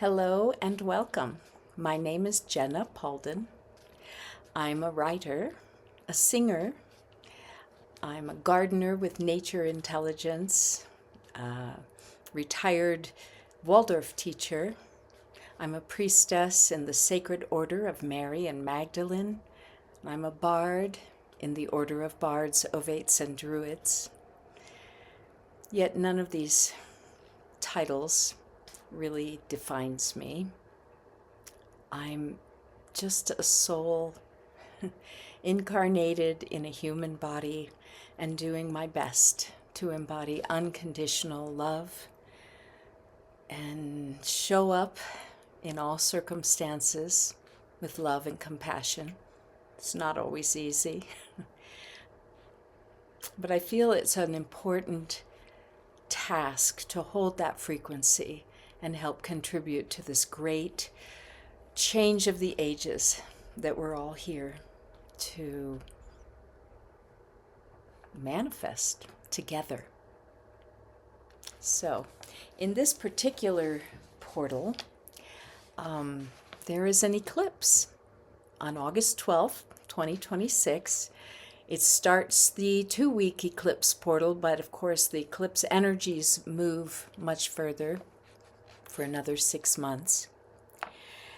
Hello and welcome. My name is Jenna Paulden. I'm a writer, a singer. I'm a gardener with nature intelligence, retired Waldorf teacher. I'm a priestess in the Sacred Order of Mary and Magdalene. I'm a bard in the Order of Bards, Ovates, and Druids. Yet none of these titles really defines me. I'm just a soul incarnated in a human body and doing my best to embody unconditional love and show up in all circumstances with love and compassion. It's not always easy, but I feel it's an important task to hold that frequency and help contribute to this great change of the ages that we're all here to manifest together. So, in this particular portal, there is an eclipse on August 12th, 2026. It starts the 2-week eclipse portal, but of course the eclipse energies move much further for another 6 months.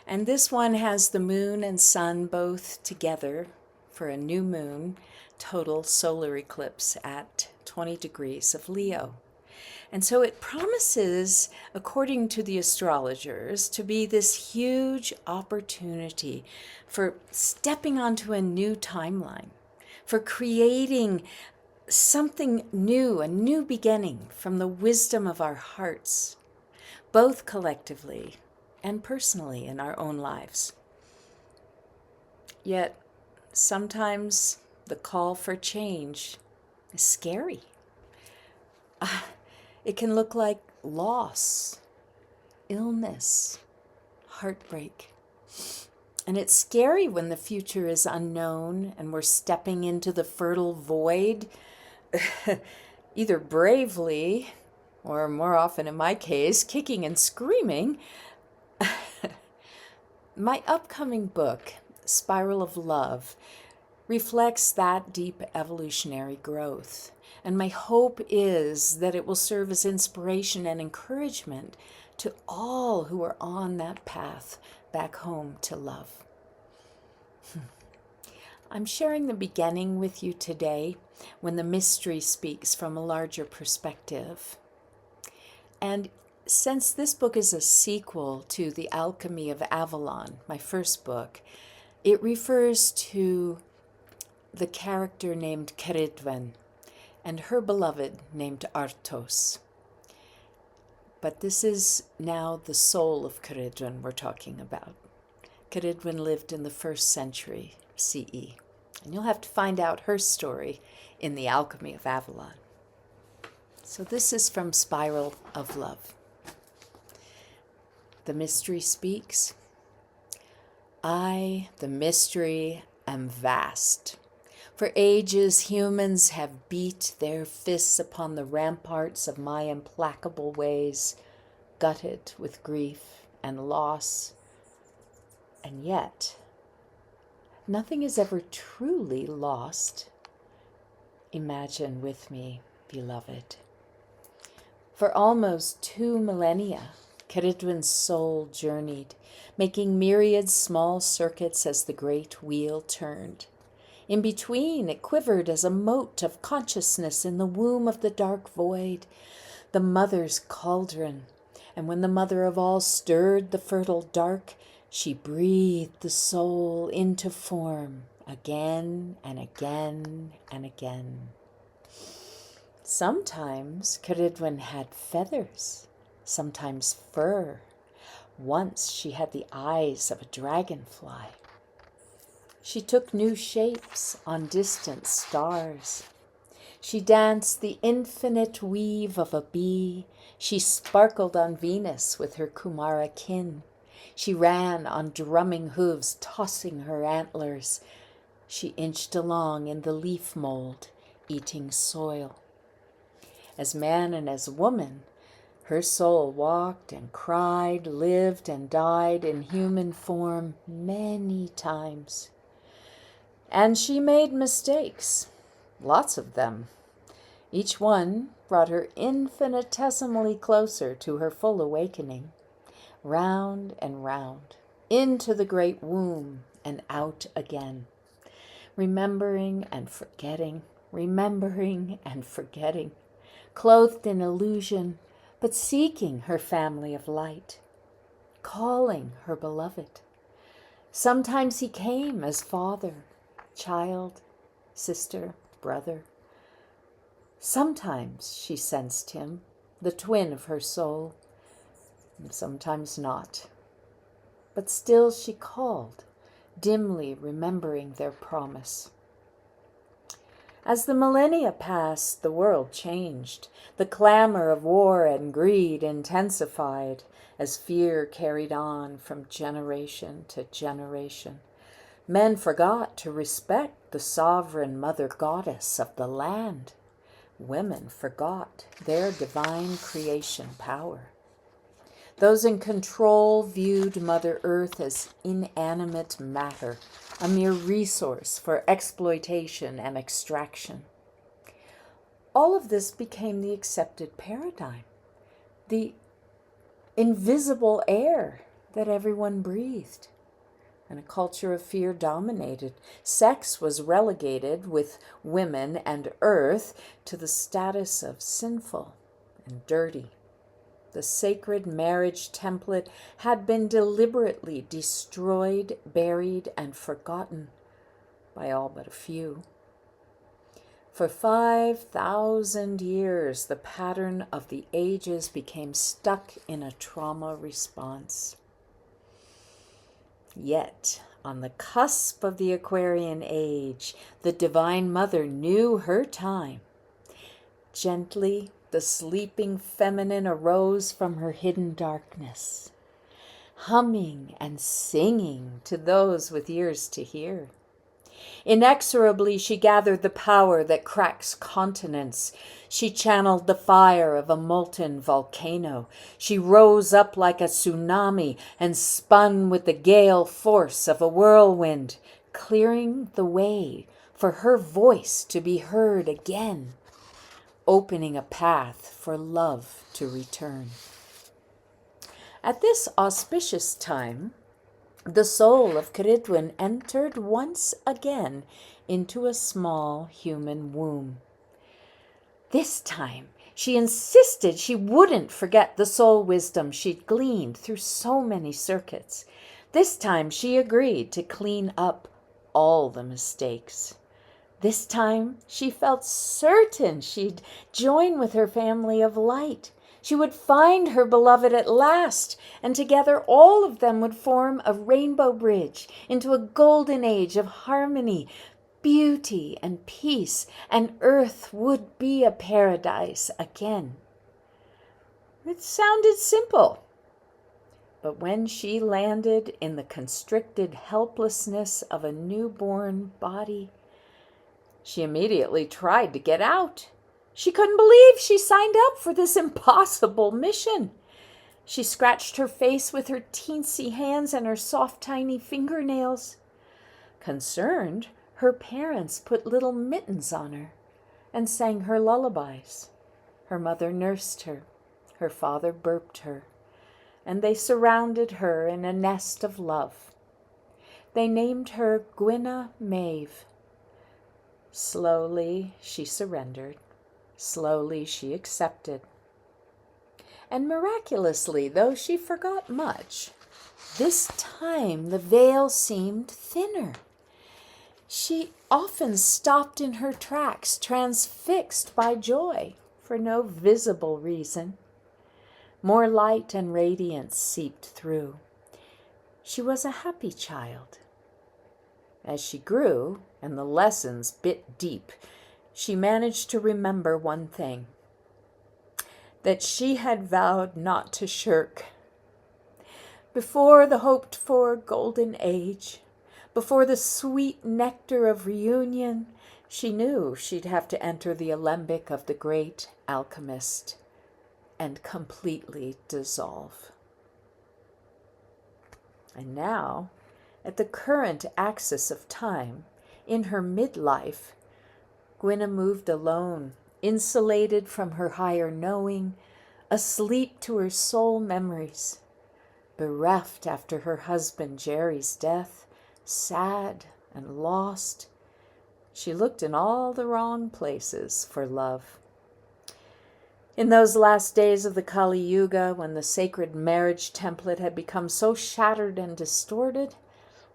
And this one has the moon and sun both together for a new moon, total solar eclipse at 20 degrees of Leo. And so it promises, according to the astrologers, to be this huge opportunity for stepping onto a new timeline, for creating something new, a new beginning from the wisdom of our hearts, both collectively and personally in our own lives. Yet, sometimes the call for change is scary. It can look like loss, illness, heartbreak. And it's scary when the future is unknown and we're stepping into the fertile void, either bravely, or more often in my case, kicking and screaming. My upcoming book, Spiral of Love, reflects that deep evolutionary growth. And my hope is that it will serve as inspiration and encouragement to all who are on that path back home to love. I'm sharing the beginning with you today when the mystery speaks from a larger perspective. And since this book is a sequel to The Alchemy of Avalon, my first book, it refers to the character named Ceridwen and her beloved named Artos. But this is now the soul of Ceridwen we're talking about. Ceridwen lived in the 1st century CE, and you'll have to find out her story in The Alchemy of Avalon. So this is from Spiral of Love. The mystery speaks. I, the mystery, am vast. For ages humans have beat their fists upon the ramparts of my implacable ways, gutted with grief and loss. And yet, nothing is ever truly lost. Imagine with me, beloved. For almost 2 millennia, Ceridwen's soul journeyed, making myriad small circuits as the great wheel turned. In between, it quivered as a mote of consciousness in the womb of the dark void, the mother's cauldron. And when the mother of all stirred the fertile dark, she breathed the soul into form again and again and again. Sometimes Ceridwen had feathers, sometimes fur. Once she had the eyes of a dragonfly. She took new shapes on distant stars. She danced the infinite weave of a bee. She sparkled on Venus with her Kumara kin. She ran on drumming hooves, tossing her antlers. She inched along in the leaf mold, eating soil. As man and as woman, Her soul walked and cried, lived and died in human form many times. And she made mistakes, lots of them. Each one brought her infinitesimally closer to her full awakening, round and round, into the great womb and out again, remembering and forgetting, clothed in illusion, but seeking her family of light, calling her beloved. Sometimes he came as father, child, sister, brother. Sometimes she sensed him, the twin of her soul, and sometimes not. But still she called, dimly remembering their promise. As the millennia passed, the world changed. The clamor of war and greed intensified as fear carried on from generation to generation. Men forgot to respect the sovereign mother goddess of the land. Women forgot their divine creation power. Those in control viewed Mother Earth as inanimate matter, a mere resource for exploitation and extraction. All of this became the accepted paradigm, the invisible air that everyone breathed. And a culture of fear dominated. Sex was relegated with women and earth to the status of sinful and dirty. The sacred marriage template had been deliberately destroyed, buried, and forgotten by all but a few. For 5,000 years, the pattern of the ages became stuck in a trauma response. Yet, on the cusp of the Aquarian age, the Divine Mother knew her time. Gently, the sleeping feminine arose from her hidden darkness, humming and singing to those with ears to hear. Inexorably, she gathered the power that cracks continents. She channeled the fire of a molten volcano. She rose up like a tsunami and spun with the gale force of a whirlwind, clearing the way for her voice to be heard again, opening a path for love to return. At this auspicious time, the soul of Ceridwen entered once again into a small human womb. This time, she insisted she wouldn't forget the soul wisdom she'd gleaned through so many circuits. This time, she agreed to clean up all the mistakes. This time, she felt certain she'd join with her family of light. She would find her beloved at last, and together all of them would form a rainbow bridge into a golden age of harmony, beauty, and peace, and Earth would be a paradise again. It sounded simple, but when she landed in the constricted helplessness of a newborn body, she immediately tried to get out. She couldn't believe she signed up for this impossible mission. She scratched her face with her teensy hands and her soft, tiny fingernails. Concerned, her parents put little mittens on her and sang her lullabies. Her mother nursed her. Her father burped her. And they surrounded her in a nest of love. They named her Gwynna Maeve. Slowly, she surrendered. Slowly, she accepted. And miraculously, though she forgot much, this time the veil seemed thinner. She often stopped in her tracks, transfixed by joy, for no visible reason. More light and radiance seeped through. She was a happy child. As she grew, and the lessons bit deep, she managed to remember one thing, that she had vowed not to shirk. Before the hoped-for golden age, before the sweet nectar of reunion, she knew she'd have to enter the alembic of the great alchemist. and completely dissolve. And now, at the current axis of time, in her midlife, Gwynna moved alone, insulated from her higher knowing, asleep to her soul memories, bereft after her husband Jerry's death, sad and lost. She looked in all the wrong places for love. In those last days of the Kali Yuga, when the sacred marriage template had become so shattered and distorted,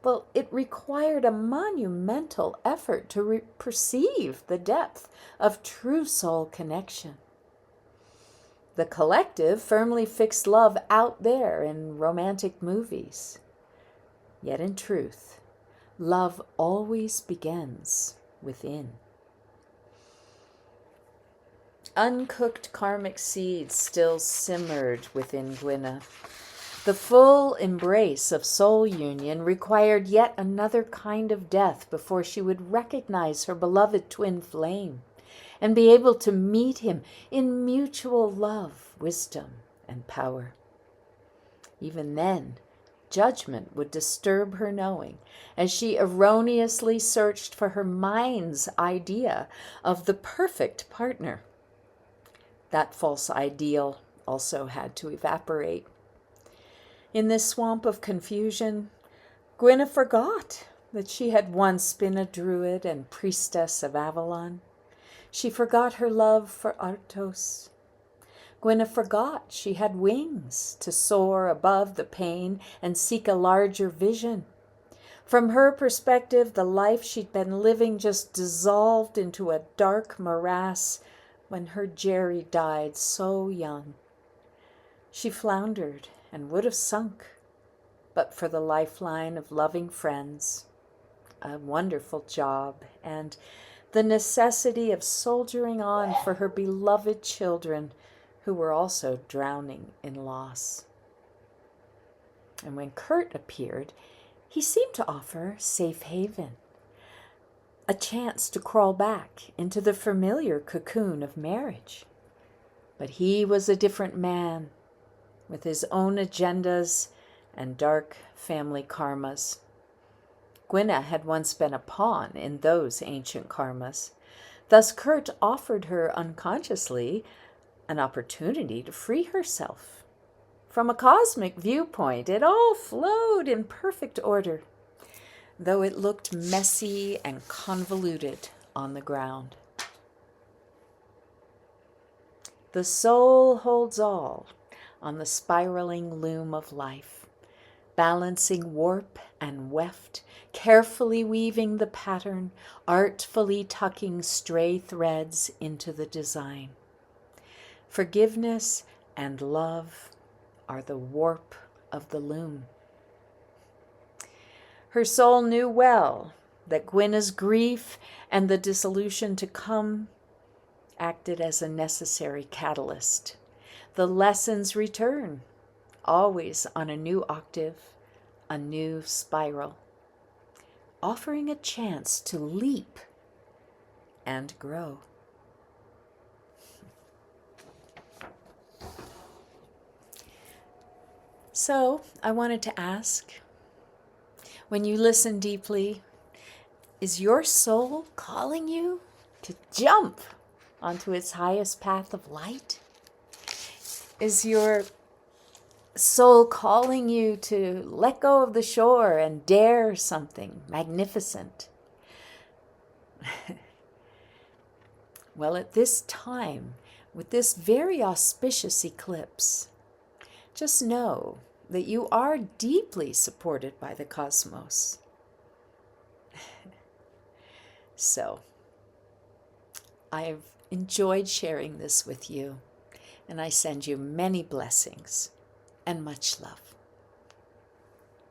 well, it required a monumental effort to perceive the depth of true soul connection. The collective firmly fixed love out there in romantic movies. Yet in truth, love always begins within. Uncooked karmic seeds still simmered within Gwynna. The full embrace of soul union required yet another kind of death before she would recognize her beloved twin flame and be able to meet him in mutual love, wisdom, and power. Even then, judgment would disturb her knowing as she erroneously searched for her mind's idea of the perfect partner. That false ideal also had to evaporate. In this swamp of confusion, Gwynna forgot that she had once been a druid and priestess of Avalon. She forgot her love for Artos. Gwynna forgot she had wings to soar above the pain and seek a larger vision. From her perspective, the life she'd been living just dissolved into a dark morass when her Jerry died so young. She floundered and would have sunk, but for the lifeline of loving friends, a wonderful job, and the necessity of soldiering on for her beloved children who were also drowning in loss. And when Kurt appeared, he seemed to offer safe haven, a chance to crawl back into the familiar cocoon of marriage. But he was a different man, with his own agendas and dark family karmas. Gwynna had once been a pawn in those ancient karmas. Thus Kurt offered her unconsciously an opportunity to free herself. From a cosmic viewpoint, it all flowed in perfect order, though it looked messy and convoluted on the ground. The soul holds all on the spiraling loom of life, balancing warp and weft, carefully weaving the pattern, artfully tucking stray threads into the design. Forgiveness and love are the warp of the loom. Her soul knew well that Gwynna's grief and the dissolution to come acted as a necessary catalyst. The lessons return, always on a new octave, a new spiral, offering a chance to leap and grow. So, I wanted to ask, when you listen deeply, is your soul calling you to jump onto its highest path of light? Is your soul calling you to let go of the shore and dare something magnificent? Well, at this time, with this very auspicious eclipse, just know that you are deeply supported by the cosmos. So, I've enjoyed sharing this with you, and I send you many blessings and much love.